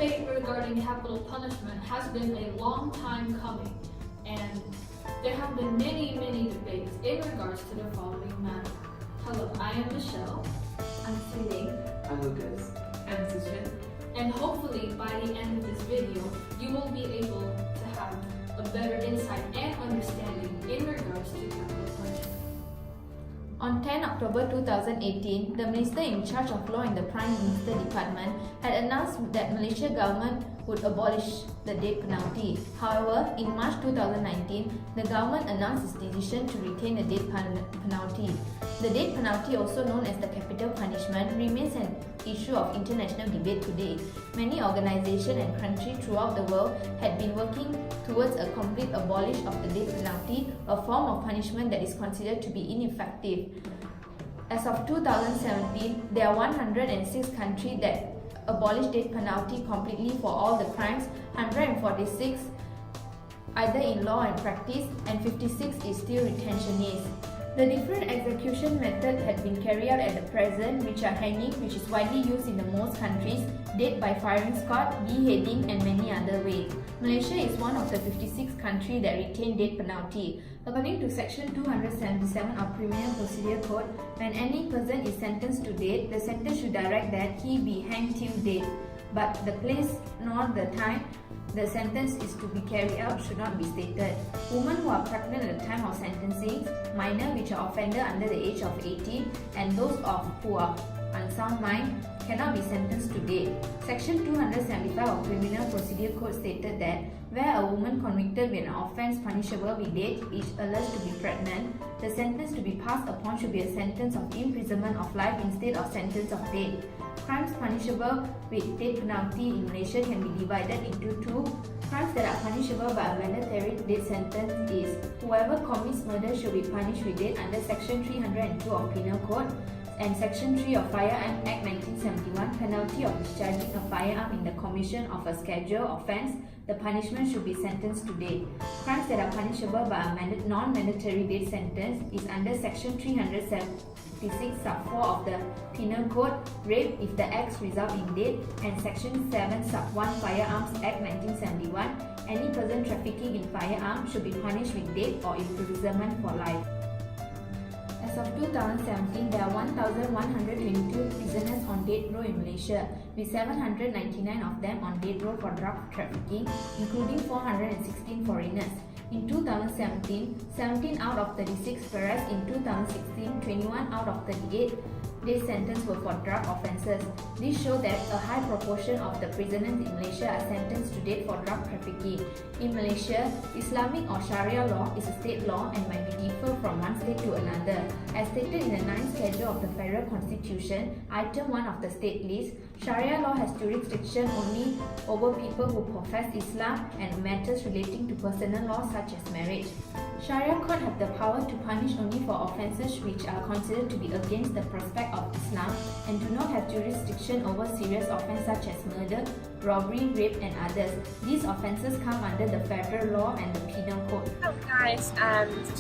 debate regarding capital punishment has been a long time coming, and there have been many debates in regards to the following matter. Hello, I am Michelle. I'm Celine. I'm Lucas. I'm Suchin. And hopefully by the end of this video, you will be able to have a better insight and understanding in regards to capital punishment. On 10 October 2018, the Minister in charge of Law in the Prime Minister Department had announced that Malaysia government would abolish the death penalty. However, in March 2019, the government announced its decision to retain the death penalty. The death penalty, also known as the capital punishment, remains an issue of international debate today. Many organizations and countries throughout the world had been working towards a complete abolition of the death penalty, a form of punishment that is considered to be ineffective. As of 2017, there are 106 countries that abolished death penalty completely for all the crimes, 146 either in law and practice, and 56 is still retentionist. The different execution methods had been carried out at the present, which are hanging, which is widely used in the most countries, death by firing squad, beheading, and many other ways. Malaysia is one of the 56 countries that retain death penalty. According to Section 277 of Criminal Procedure Code, when any person is sentenced to death, the sentence should direct that he be hanged till death, but the place nor the time the sentence is to be carried out should not be stated. Women who are pregnant at the time of sentencing, minors which are offenders under the age of 18, and those who are unsound mind cannot be sentenced to death. Section 275 of Criminal Procedure Code stated that where a woman convicted with an offence punishable with death is alleged to be pregnant, the sentence to be passed upon should be a sentence of imprisonment of life instead of sentence of death. Crimes punishable with death penalty in Malaysia can be divided into two. Crimes that are punishable by a mandatory death sentence is whoever commits murder should be punished with death under Section 302 of Penal Code, and Section 3 of Firearm Act 1971, penalty of discharging a firearm in the commission of a scheduled offence, the punishment should be sentenced to death. Crimes that are punishable by a non-mandatory death sentence is under Section 376 sub 4 of the Penal Code, rape if the acts result in death, and Section 7 sub 1 Firearms Act 1971, any person trafficking in firearms should be punished with death or imprisonment for life. As of 2017, there are 1,122 prisoners on death row in Malaysia, with 799 of them on death row for drug trafficking, including 416 foreigners. In 2017, 17 out of 36, whereas in 2016, 21 out of 38 death sentences were for drug offences. This shows that a high proportion of the prisoners in Malaysia are sentenced to death for drug trafficking. In Malaysia, Islamic or Sharia law is a state law and might be different from one state to another. As stated in the 9th schedule of the Federal Constitution, Item 1 of the state list, Sharia law has jurisdiction only over people who profess Islam and matters relating to personal law such as marriage. Sharia court have the power to punish only for offences which are considered to be against the prospect of Islam and do not have jurisdiction over serious offences such as murder, robbery, rape, and others. These offences come under the federal law and the penal code. Hello guys,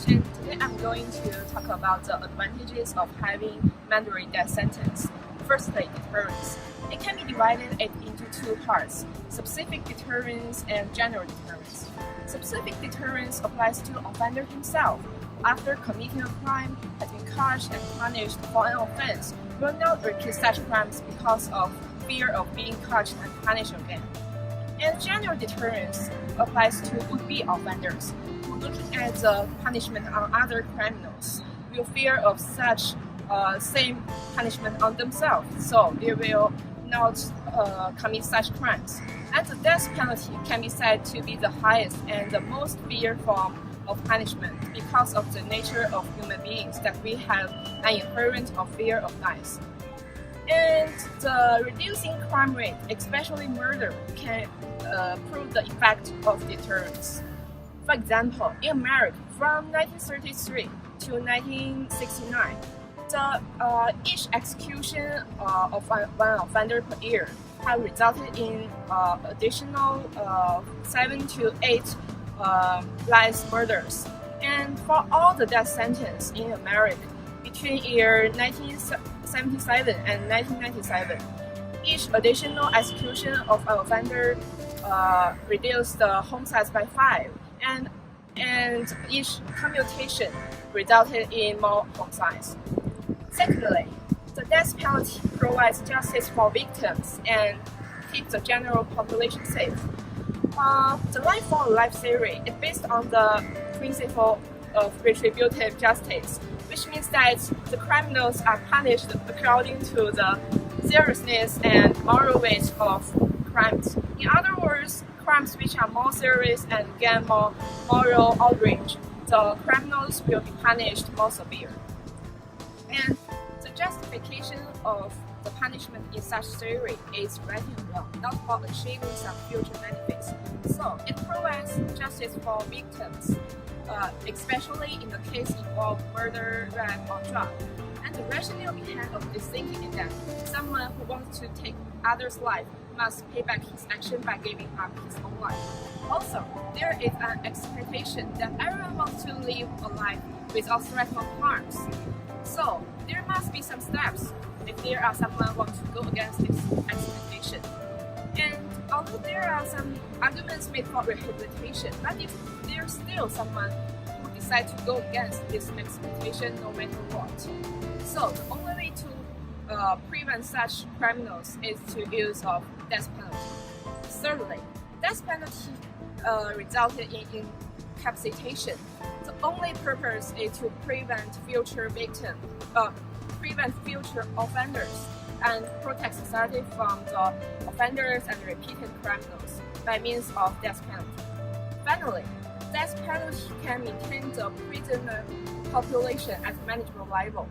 today I'm going to talk about the advantages of having mandatory death sentence. Firstly, deterrence. It can be divided into two parts, specific deterrence and general deterrence. Specific deterrence applies to the offender himself. After committing a crime, has been caught and punished for an offense, will not repeat such crimes because of fear of being caught and punished again. And general deterrence applies to would-be offenders who, looking at the punishment on other criminals, will fear of such same punishment on themselves, so they will not commit such crimes. And the death penalty can be said to be the highest and the most feared form of punishment because of the nature of human beings that we have an inherent of fear of life. And the reducing crime rate, especially murder, can prove the effect of deterrence. For example, in America, from 1933 to 1969, each execution of one offender per year have resulted in additional 7 to 8 live murders. And for all the death sentence in America between year 1977 and 1997, each additional execution of an offender reduced the homicides by 5, and each commutation resulted in more homicides. Secondly, the death penalty provides justice for victims and keeps the general population safe. The life for life theory is based on the principle of retributive justice, which means that the criminals are punished according to the seriousness and moral weight of crimes. In other words, crimes which are more serious and gain more moral outrage, the criminals will be punished more severe. And the justification of the punishment in such theory is right and wrong, not for achieving some future benefits. So it provides justice for victims, especially in the case involving murder, rape, or drug. And the rationale behind of this thinking is that someone who wants to take others' life must pay back his action by giving up his own life. Also, there is an expectation that everyone wants to live a life without threat of harms. So there must be some steps if there are someone who wants to go against this expectation. And although there are some arguments made for rehabilitation, but if there's still someone who decides to go against this expectation no matter what. So the only way to prevent such criminals is to use of death penalty. Thirdly, death penalty resulted in incapacitation. The only purpose is to prevent future offenders and protect society from the offenders and repeated criminals by means of death penalty. Finally, death penalty can maintain the prisoner population at a manageable level.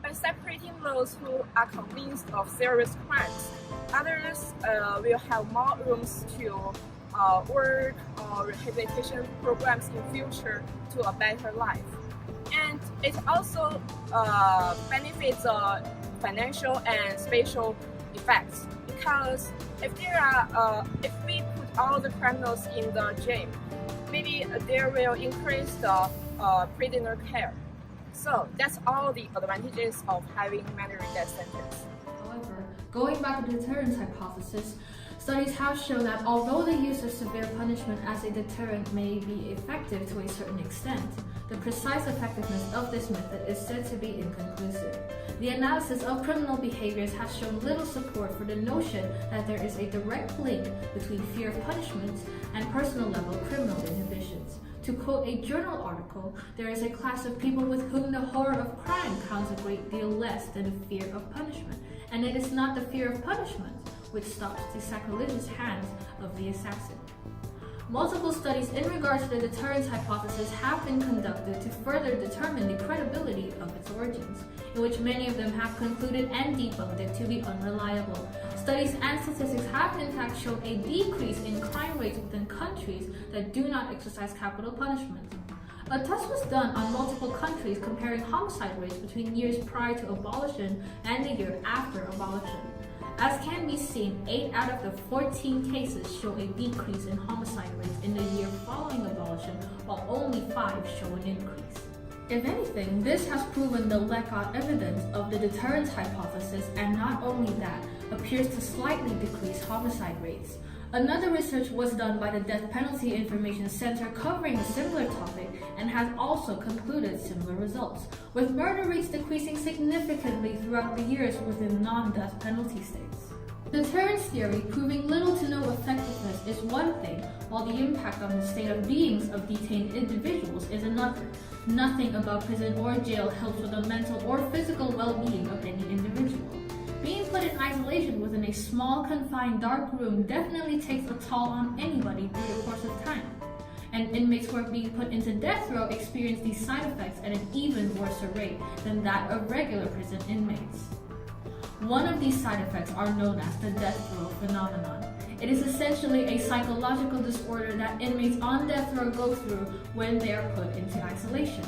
By separating those who are convinced of serious crimes, others will have more rooms to work or rehabilitation programs in future to a better life. And it also benefits financial and spatial effects, because if we put all the criminals in the jail, maybe there will increase the prisoner care. So that's all the advantages of having mandatory death sentence. However, going back to the deterrence hypothesis, studies have shown that although the use of severe punishment as a deterrent may be effective to a certain extent, the precise effectiveness of this method is said to be inconclusive. The analysis of criminal behaviors has shown little support for the notion that there is a direct link between fear of punishment and personal level criminal inhibitions. To quote a journal article, there is a class of people with whom the horror of crime counts a great deal less than the fear of punishment, and it is not the fear of punishment which stops the sacrilegious hands of the assassin. Multiple studies in regards to the deterrence hypothesis have been conducted to further determine the credibility of its origins, in which many of them have concluded and debunked it to be unreliable. Studies and statistics have in fact shown a decrease in crime rates within countries that do not exercise capital punishment. A test was done on multiple countries comparing homicide rates between years prior to abolition and the year after abolition. As can be seen, 8 out of the 14 cases show a decrease in homicide rates in the year following abolition, while only 5 show an increase. If anything, this has proven the lack of evidence of the deterrence hypothesis, and not only that, appears to slightly decrease homicide rates. Another research was done by the Death Penalty Information Center covering a similar topic and has also concluded similar results, with murder rates decreasing significantly throughout the years within non-death penalty states. Deterrence theory proving little to no effectiveness is one thing, while the impact on the state of beings of detained individuals is another. Nothing about prison or jail helps with the mental or physical well-being of any individual. Being put in isolation within a small, confined, dark room definitely takes a toll on anybody through the course of time. And inmates who are being put into death row experience these side effects at an even worse rate than that of regular prison inmates. One of these side effects are known as the death row phenomenon. It is essentially a psychological disorder that inmates on death row go through when they are put into isolation.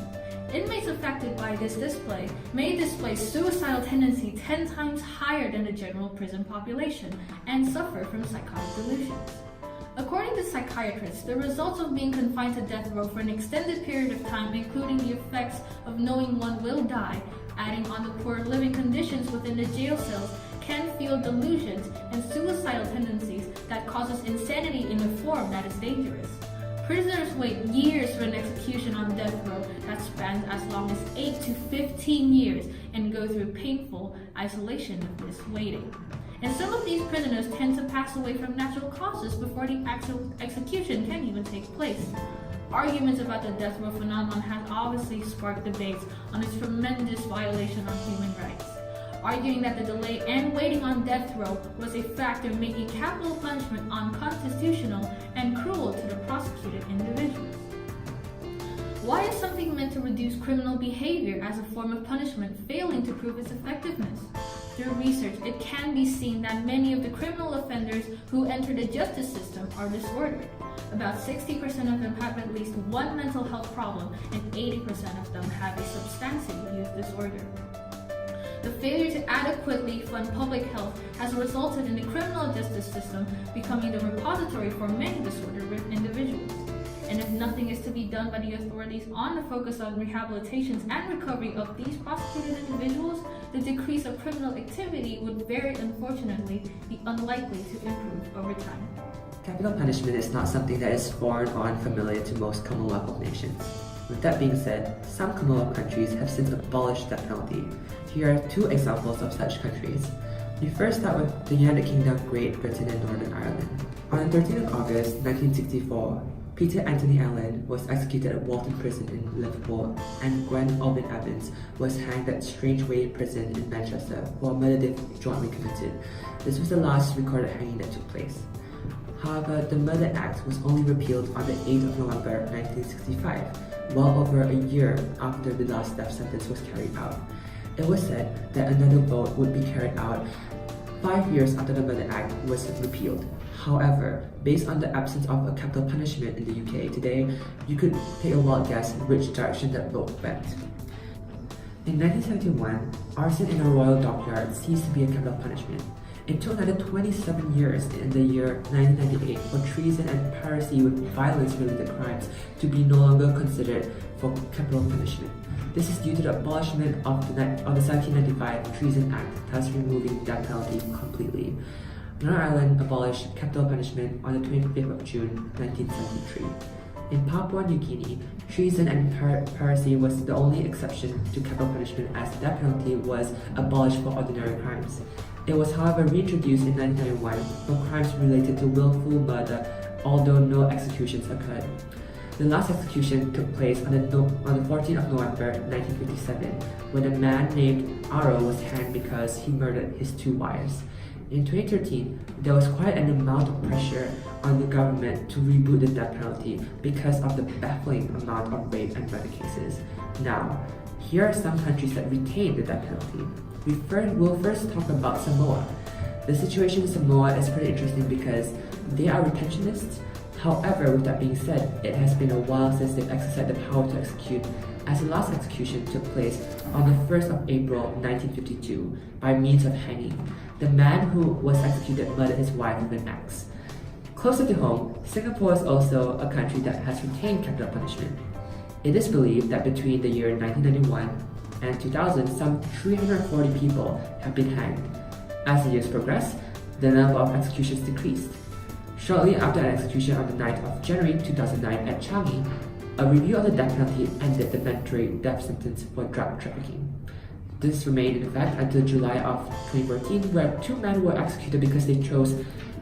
Inmates affected by this display may display suicidal tendency 10 times higher than the general prison population and suffer from psychotic delusions. According to psychiatrists, the results of being confined to death row for an extended period of time, including the effects of knowing one will die, adding on the poor living conditions within the jail cells, can feel delusions and suicidal tendencies that causes insanity in a form that is dangerous. Prisoners wait years for an execution on death row that spans as long as 8 to 15 years and go through painful isolation of this waiting. And some of these prisoners tend to pass away from natural causes before the actual execution can even take place. Arguments about the death row phenomenon have obviously sparked debates on its tremendous violation of human rights, arguing that the delay and waiting on death row was a factor making capital punishment unconstitutional and cruel to the prosecuted individuals. Why is something meant to reduce criminal behavior as a form of punishment failing to prove its effectiveness? Through research, it can be seen that many of the criminal offenders who enter the justice system are disordered. About 60% of them have at least one mental health problem, and 80% of them have a substance use disorder. The failure to adequately fund public health has resulted in the criminal justice system becoming the repository for many disordered individuals. And if nothing is to be done by the authorities on the focus on rehabilitations and recovery of these prosecuted individuals, the decrease of criminal activity would very unfortunately be unlikely to improve over time. Capital punishment is not something that is foreign or unfamiliar to most Commonwealth nations. With that being said, some Commonwealth countries have since abolished that penalty. Here are two examples of such countries. We first start with the United Kingdom, Great Britain, and Northern Ireland. On the 13th of August 1964, Peter Anthony Allen was executed at Walton Prison in Liverpool, and Gwen Alvin Evans was hanged at Strangeways Prison in Manchester for a murder they jointly committed. This was the last recorded hanging that took place. However, the Murder Act was only repealed on the 8th of November 1965, well over a year after the last death sentence was carried out. It was said that another vote would be carried out 5 years after the Murder Act was repealed. However, based on the absence of a capital punishment in the UK today, you could take a wild guess which direction that vote went. In 1971, arson in a royal dockyard ceased to be a capital punishment. It took another 27 years in the year 1998 for treason and piracy with violence-related crimes to be no longer considered for capital punishment. This is due to the abolishment of the 1795 Treason Act, thus removing that penalty completely. Northern Ireland abolished capital punishment on the 25th of June 1973. In Papua New Guinea, treason and piracy was the only exception to capital punishment, as that penalty was abolished for ordinary crimes. It was however reintroduced in 1991 for crimes related to willful murder, although no executions occurred. The last execution took place on the 14th of November 1957, when a man named Aro was hanged because he murdered his 2 wives. In 2013, there was quite an amount of pressure on the government to reboot the death penalty because of the baffling amount of rape and murder cases. Now, here are some countries that retain the death penalty. We'll first talk about Samoa. The situation in Samoa is pretty interesting because they are retentionists. However, with that being said, it has been a while since they've exercised the power to execute, as the last execution took place on the 1st of April 1952 by means of hanging. The man who was executed murdered his wife with an axe. Closer to home, Singapore is also a country that has retained capital punishment. It is believed that between the year 1991 and 2000, some 340 people have been hanged. As the years progressed, the number of executions decreased. Shortly after an execution on the 9th of January 2009 at Changi, a review of the death penalty ended the mandatory death sentence for drug trafficking. This remained in effect until July of 2014, where 2 men were executed because they chose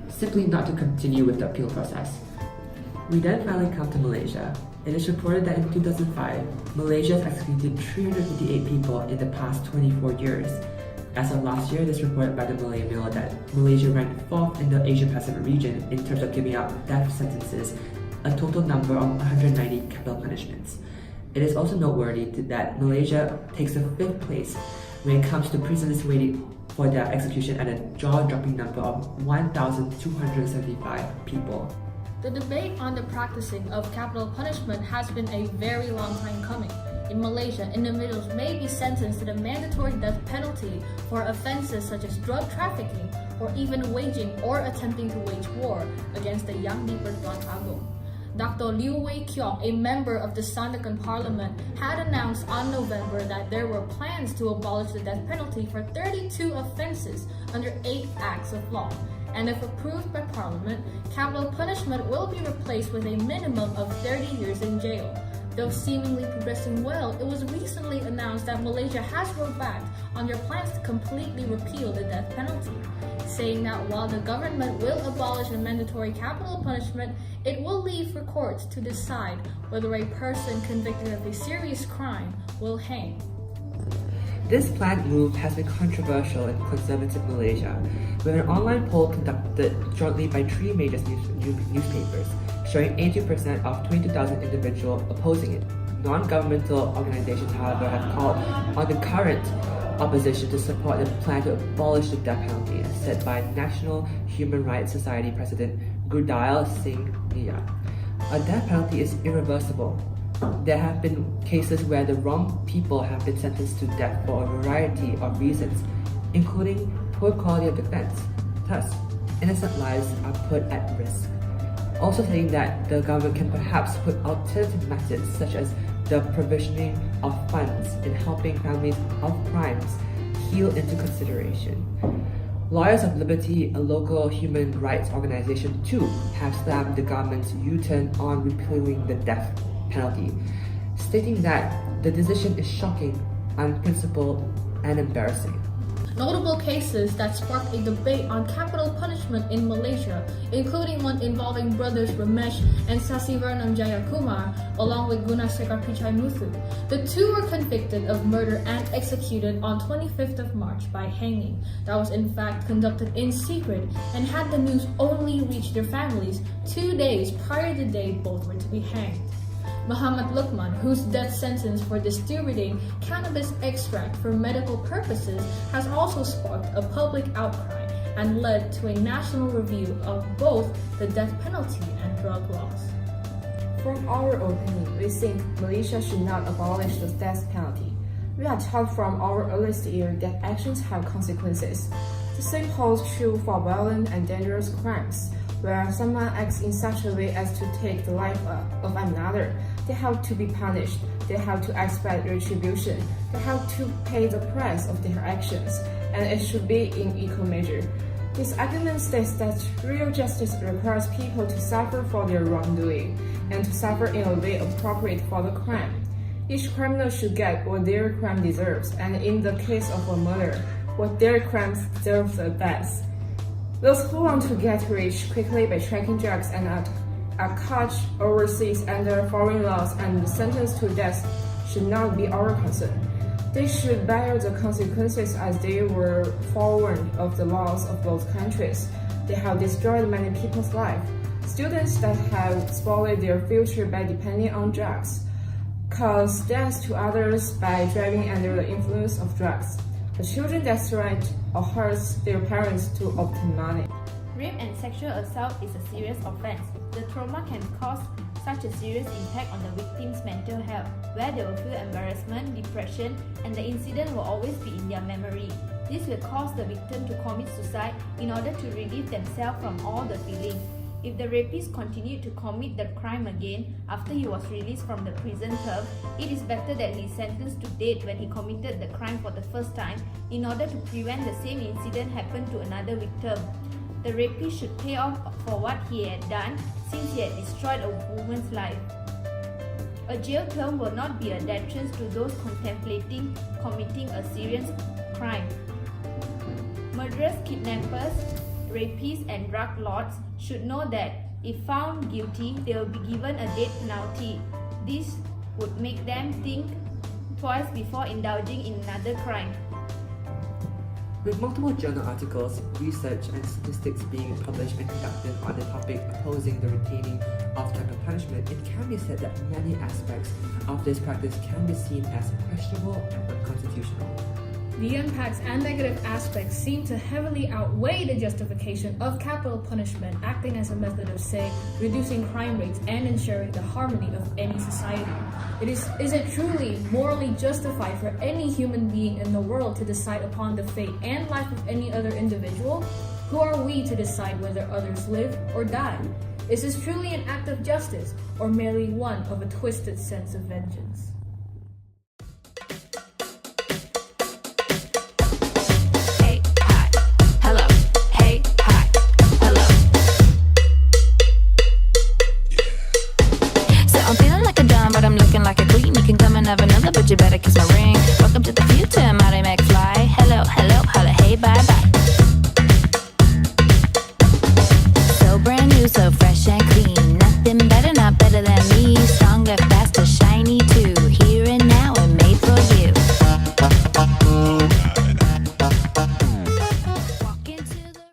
simply not to continue with the appeal process. We then finally come to Malaysia. It is reported that in 2005, Malaysia has executed 358 people in the past 24 years. As of last year, it is reported by the Malay Mail that Malaysia ranked 4th in the Asia-Pacific region in terms of giving out death sentences, a total number of 190 capital punishments. It is also noteworthy that Malaysia takes the 5th place when it comes to prisoners waiting for their execution at a jaw-dropping number of 1,275 people. The debate on the practicing of capital punishment has been a very long time coming. In Malaysia, individuals may be sentenced to the mandatory death penalty for offenses such as drug trafficking or even waging or attempting to wage war against the Yang di Pertuan Agong. Dr. Liu Wei-kyong, a member of the Sandakan Parliament, had announced on November that there were plans to abolish the death penalty for 32 offenses under 8 acts of law. And if approved by Parliament, capital punishment will be replaced with a minimum of 30 years in jail. Though seemingly progressing well, it was recently announced that Malaysia has rolled back on their plans to completely repeal the death penalty, saying that while the government will abolish a mandatory capital punishment, it will leave for courts to decide whether a person convicted of a serious crime will hang. This planned move has been controversial in conservative Malaysia, with an online poll conducted jointly by 3 major newspapers, showing 80% of 22,000 individuals opposing it. Non-governmental organizations, however, have called on the current opposition to support the plan to abolish the death penalty, as said by National Human Rights Society President Gurdail Singh Nia. A death penalty is irreversible. There have been cases where the wrong people have been sentenced to death for a variety of reasons, including poor quality of defense. Thus, innocent lives are put at risk. Also saying that the government can perhaps put alternative methods such as the provisioning of funds in helping families of crimes heal into consideration. Lawyers of Liberty, a local human rights organization, too, have slammed the government's U-turn on repealing the death penalty, stating that the decision is shocking, unprincipled, and embarrassing. Notable cases that sparked a debate on capital punishment in Malaysia, including one involving brothers Ramesh and Sasivaranam Jayakumar, along with Gunasekar Pichai Muthu. The two were convicted of murder and executed on 25th of March by hanging. That was in fact conducted in secret and had the news only reached their families 2 days prior to the day both were to be hanged. Muhammad Luqman, whose death sentence for distributing cannabis extract for medical purposes has also sparked a public outcry and led to a national review of both the death penalty and drug laws. From our opinion, we think Malaysia should not abolish the death penalty. We are taught from our earliest year that actions have consequences. The same holds true for violent and dangerous crimes. Where someone acts in such a way as to take the life of another, they have to be punished, they have to expect retribution, they have to pay the price of their actions, and it should be in equal measure. This argument states that real justice requires people to suffer for their wrongdoing, and to suffer in a way appropriate for the crime. Each criminal should get what their crime deserves, and in the case of a murder, what their crime deserves the best. Those who want to get rich quickly by tracking drugs and are caught overseas under foreign laws and sentenced to death should not be our concern. They should bear the consequences as they were forewarned of the laws of both countries. They have destroyed many people's lives. Students that have spoiled their future by depending on drugs, cause death to others by driving under the influence of drugs. The children that threaten or hurt their parents to obtain money. Rape and sexual assault is a serious offense. The trauma can cause such a serious impact on the victim's mental health, where they will feel embarrassment, depression, and the incident will always be in their memory. This will cause the victim to commit suicide in order to relieve themselves from all the feelings. If the rapist continued to commit the crime again after he was released from the prison term, it is better that he is sentenced to death when he committed the crime for the first time in order to prevent the same incident happen to another victim. The rapist should pay off for what he had done since he had destroyed a woman's life. A jail term will not be a deterrent to those contemplating committing a serious crime. Murderers, kidnappers, rapists and drug lords should know that if found guilty, they will be given a death penalty. This would make them think twice before indulging in another crime. With multiple journal articles, research, and statistics being published and conducted on the topic opposing the retaining of capital punishment, it can be said that many aspects of this practice can be seen as questionable and unconstitutional. The impacts and negative aspects seem to heavily outweigh the justification of capital punishment, acting as a method of, say, reducing crime rates and ensuring the harmony of any society. Is it truly morally justified for any human being in the world to decide upon the fate and life of any other individual? Who are we to decide whether others live or die? Is this truly an act of justice, or merely one of a twisted sense of vengeance? Hey, hi, hello. Hey, hi, hello. So I'm feeling like a dime, but I'm looking like a queen. You can come and have another, but you better kiss my ring. Welcome to the future, Marty McFly. Hello, hello, holla, hey, bye.